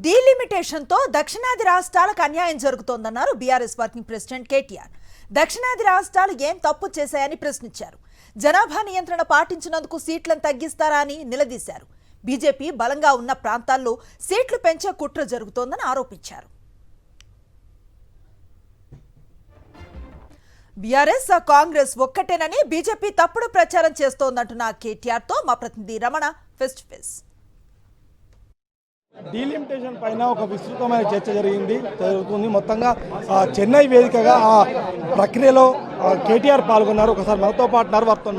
డీలిమిటేషన్తో దక్షిణాది రాష్ట్రాలకు అన్యాయం జరుగుతోందన్నారు బీఆర్ఎస్ వర్కింగ్ ప్రెసిడెంట్ కేటీఆర్. దక్షిణాది రాష్ట్రాలు ఏం తప్పు చేశాయని ప్రశ్నించారు. జనాభా నియంత్రణ పాటించినందుకు సీట్లను తగ్గిస్తారా అని నిలదీశారు. బీజేపీ బలంగా ఉన్న ప్రాంతాల్లో సీట్లు పెంచే కుట్ర జరుగుతోందని ఆరోపించారు. బీఆర్ఎస్ కాంగ్రెస్ ఒక్కటేనని బీజేపీ తప్పుడు ప్రచారం చేస్తోందంటున్న కేటీఆర్తో మా ప్రతినిధి Ramana face to face. Delimitation పైన ఒక విస్తృతమైన చర్చ జరుగుతుంది. మొత్తంగా చెన్నై వేదికగా ఆ ప్రక్రియలో కేటీఆర్ పాల్గొన్నారు. ఒకసారి మనతో పాటు వారితో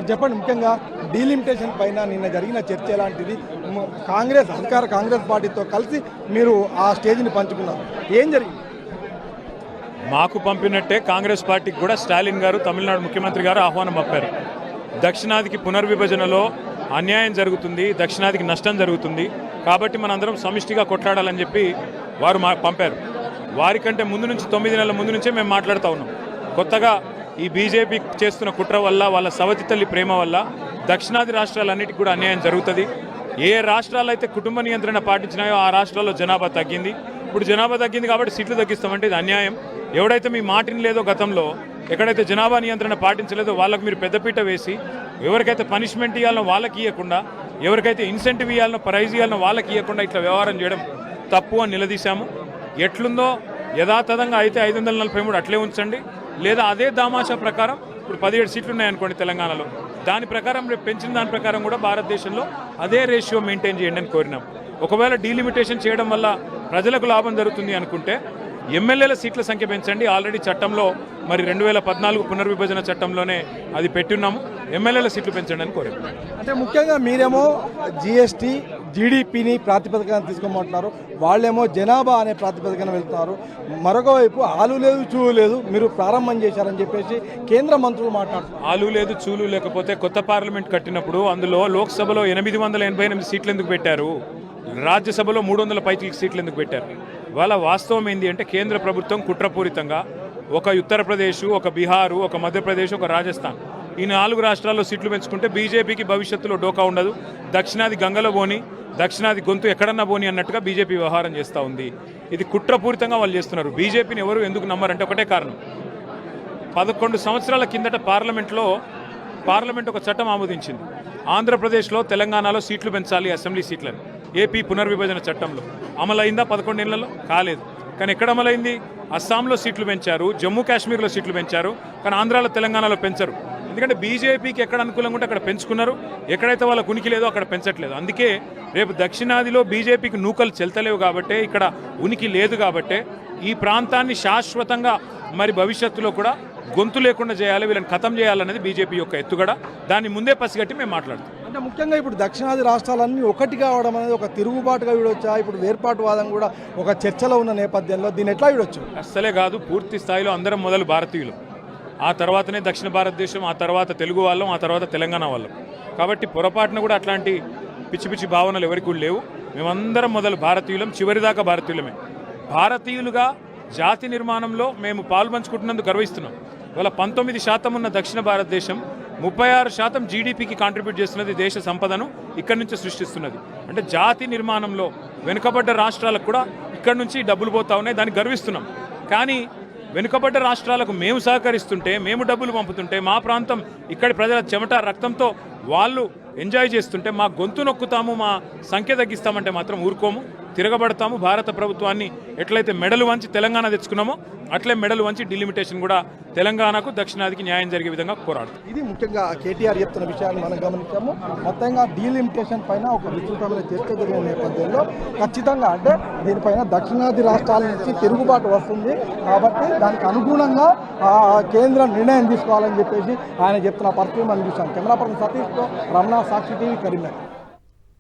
చెప్పండి, ముఖ్యంగా డీలిమిటేషన్ పైన నిన్న జరిగిన చర్చ ఎలాంటిది? కాంగ్రెస్ పార్టీతో కలిసి మీరు ఆ స్టేజ్ని పంచుకున్నారు, ఏం జరిగింది? మాకు పంపినట్టే కాంగ్రెస్ పార్టీకి కూడా స్టాలిన్ గారు, తమిళనాడు ముఖ్యమంత్రి గారు ఆహ్వానం పంపారు. దక్షిణాదికి పునర్విభజనలో అన్యాయం జరుగుతుంది, దక్షిణాదికి నష్టం జరుగుతుంది, కాబట్టి మనందరం సమిష్టిగా కొట్లాడాలని చెప్పి వారు పంపారు. వారికంటే ముందు నుంచి 9 నెలల ముందు నుంచే మేము మాట్లాడుతూ ఉన్నాం. కొత్తగా ఈ బీజేపీ చేస్తున్న కుట్ర వల్ల, వాళ్ళ సవతి తల్లి ప్రేమ వల్ల దక్షిణాది రాష్ట్రాలన్నిటికీ కూడా అన్యాయం జరుగుతుంది. ఏ రాష్ట్రాలు అయితే కుటుంబ నియంత్రణ పాటించినాయో ఆ రాష్ట్రాల్లో జనాభా తగ్గింది. ఇప్పుడు జనాభా తగ్గింది కాబట్టి సీట్లు తగ్గిస్తామంటే ఇది అన్యాయం. ఎవడైతే మీ మాటిని లేదో, గతంలో ఎక్కడైతే జనాభా నియంత్రణ పాటించలేదో వాళ్ళకు మీరు పెద్దపీట వేసి, ఎవరికైతే పనిష్మెంట్ ఇవ్వాలనో వాళ్ళకి ఇవ్వకుండా, ఎవరికైతే ఇన్సెంటివ్ ఇవ్వాలనో, ప్రైజ్ ఇవ్వాలనో వాళ్ళకి ఇవ్వకుండా ఇట్లా వ్యవహారం చేయడం తప్పు అని నిలదీశాము. ఎట్లుందో యథాతథంగా అయితే 543 అట్లే ఉంచండి, లేదా అదే దామాషా ప్రకారం ఇప్పుడు 17 సీట్లు ఉన్నాయనుకోండి తెలంగాణలో, దాని ప్రకారం రేపు పెంచిన దాని ప్రకారం కూడా భారతదేశంలో అదే రేషియో మెయింటైన్ చేయండి అని కోరినాం. ఒకవేళ డీలిమిటేషన్ చేయడం వల్ల ప్రజలకు లాభం జరుగుతుంది అనుకుంటే ఎమ్మెల్యేల సీట్ల సంఖ్య పెంచండి. ఆల్రెడీ చట్టంలో మరి 2014 పునర్విభజన చట్టంలోనే అది పెట్టున్నాము. ఎమ్మెల్యేల సీట్లు పెంచండి అని కోరాము. అంటే ముఖ్యంగా మీరేమో జీఎస్టీ, జీడిపిని ప్రాతిపదికన తీసుకోమంటున్నారు, వాళ్ళేమో జనాభా అనే ప్రాతిపదికన వెళ్తున్నారు. మరొక వైపు ఆలు లేదు చూలు లేదు మీరు ప్రారంభం చేశారని చెప్పేసి కేంద్ర మంత్రులు మాట్లాడుతున్నారు. ఆలు లేదు చూలు లేకపోతే కొత్త పార్లమెంట్ కట్టినప్పుడు అందులో లోక్సభలో 888 సీట్లు ఎందుకు పెట్టారు? రాజ్యసభలో 300 పైకి సీట్లు ఎందుకు పెట్టారు? వాళ్ళ వాస్తవం ఏంటి అంటే, కేంద్ర ప్రభుత్వం కుట్రపూరితంగా ఒక ఉత్తరప్రదేశ్, ఒక బీహారు, ఒక మధ్యప్రదేశ్, ఒక రాజస్థాన్, ఈ 4 రాష్ట్రాల్లో సీట్లు పెంచుకుంటే బీజేపీకి భవిష్యత్తులో డోకా ఉండదు, దక్షిణాది గంగలో పోని, దక్షిణాది గొంతు ఎక్కడన్నా పోని అన్నట్టుగా బీజేపీ వ్యవహారం చేస్తూ ఉంది. ఇది కుట్రపూరితంగా వాళ్ళు చేస్తున్నారు. బీజేపీని ఎవరు ఎందుకు నమ్మరంటే ఒకటే కారణం. 11 సంవత్సరాల కిందట పార్లమెంట్ ఒక చట్టం ఆమోదించింది. ఆంధ్రప్రదేశ్లో, తెలంగాణలో సీట్లు పెంచాలి, అసెంబ్లీ సీట్లను. ఏపీ పునర్విభజన చట్టంలో అమలైందా? 11 నెలల్లో కాలేదు. కానీ ఎక్కడ అమలైంది? అస్సాంలో సీట్లు పెంచారు, జమ్మూ కాశ్మీర్లో సీట్లు పెంచారు, కానీ ఆంధ్రాలో, తెలంగాణలో పెంచరు. ఎందుకంటే బీజేపీకి ఎక్కడ అనుకూలంగా ఉంటే అక్కడ పెంచుకున్నారు, ఎక్కడైతే వాళ్ళకు ఉనికి లేదో అక్కడ పెంచట్లేదు. అందుకే రేపు దక్షిణాదిలో బీజేపీకి నూకలు చెల్తలేవు కాబట్టే, ఇక్కడ ఉనికి లేదు కాబట్టే ఈ ప్రాంతాన్ని శాశ్వతంగా మరి భవిష్యత్తులో కూడా గొంతు లేకుండా చేయాలి, వీళ్ళని ఖతం చేయాలనేది బీజేపీ యొక్క ఎత్తుగడ. దాన్ని ముందే పసిగట్టి మేము మాట్లాడుతాం. అంటే ముఖ్యంగా ఇప్పుడు దక్షిణాది రాష్ట్రాలన్నీ ఒకటి కావడం అనేది ఒక తిరుగుబాటుగా వీడొచ్చా? ఇప్పుడు వేర్పాటువాదం కూడా ఒక చర్చలో ఉన్న నేపథ్యంలో దీన్ని ఎట్లా వీడొచ్చు? అస్సలే కాదు. పూర్తి స్థాయిలో అందరం మొదలు భారతీయులు, ఆ తర్వాతనే దక్షిణ భారతదేశం, ఆ తర్వాత తెలుగు వాళ్ళం, ఆ తర్వాత తెలంగాణ వాళ్ళం. కాబట్టి పొరపాటున కూడా అట్లాంటి పిచ్చి పిచ్చి భావనలు ఎవరికి కూడా లేవు. మేమందరం మొదలు భారతీయులం, చివరిదాకా భారతీయులమే. భారతీయులుగా జాతి నిర్మాణంలో మేము పాల్పంచుకుంటున్నందుకు గర్విస్తున్నాం. ఇవాళ 19% ఉన్న దక్షిణ భారతదేశం 36% జీడిపికి కాంట్రిబ్యూట్ చేస్తున్నది, దేశ సంపదను ఇక్కడి నుంచి సృష్టిస్తున్నది. అంటే జాతి నిర్మాణంలో వెనుకబడ్డ రాష్ట్రాలకు కూడా ఇక్కడి నుంచి డబ్బులు పోతా ఉన్నాయి, దానికి గర్విస్తున్నాం. కానీ వెనుకబడ్డ రాష్ట్రాలకు మేము సహకరిస్తుంటే, మేము డబ్బులు పంపుతుంటే, మా ప్రాంతం ఇక్కడి ప్రజల చెమట రక్తంతో వాళ్ళు ఎంజాయ్ చేస్తుంటే మా గొంతు నొక్కుతాము, మా సంఖ్య తగ్గిస్తామంటే మాత్రం ఊరుకోము, తిరగబడతాము. భారత ప్రభుత్వాన్ని ఎట్లయితే మెడలు వంచి తెలంగాణ తెచ్చుకున్నామో అట్లే మెడలు వంచి డీలిమిటేషన్ కూడా తెలంగాణకు, దక్షిణాదికి న్యాయం జరిగే విధంగా కోరాడు. ఇది ముఖ్యంగా కేటీఆర్ చెప్తున్న విషయాన్ని మనం గమనించాము. మొత్తంగా డీలిమిటేషన్ పైన ఒక విస్తృతమైన చర్చ జరిగిన నేపథ్యంలో ఖచ్చితంగా అంటే దీనిపైన దక్షిణాది రాష్ట్రాల నుంచి తిరుగుబాటు వస్తుంది కాబట్టి దానికి అనుగుణంగా కేంద్రం నిర్ణయం తీసుకోవాలని చెప్పేసి ఆయన చెప్తున్న పరిస్థితి మనం చూసాం. కెమెరా పర్సన్ సతీష్తో రమణ, సాక్షి టీవీ, కరీంనగర్.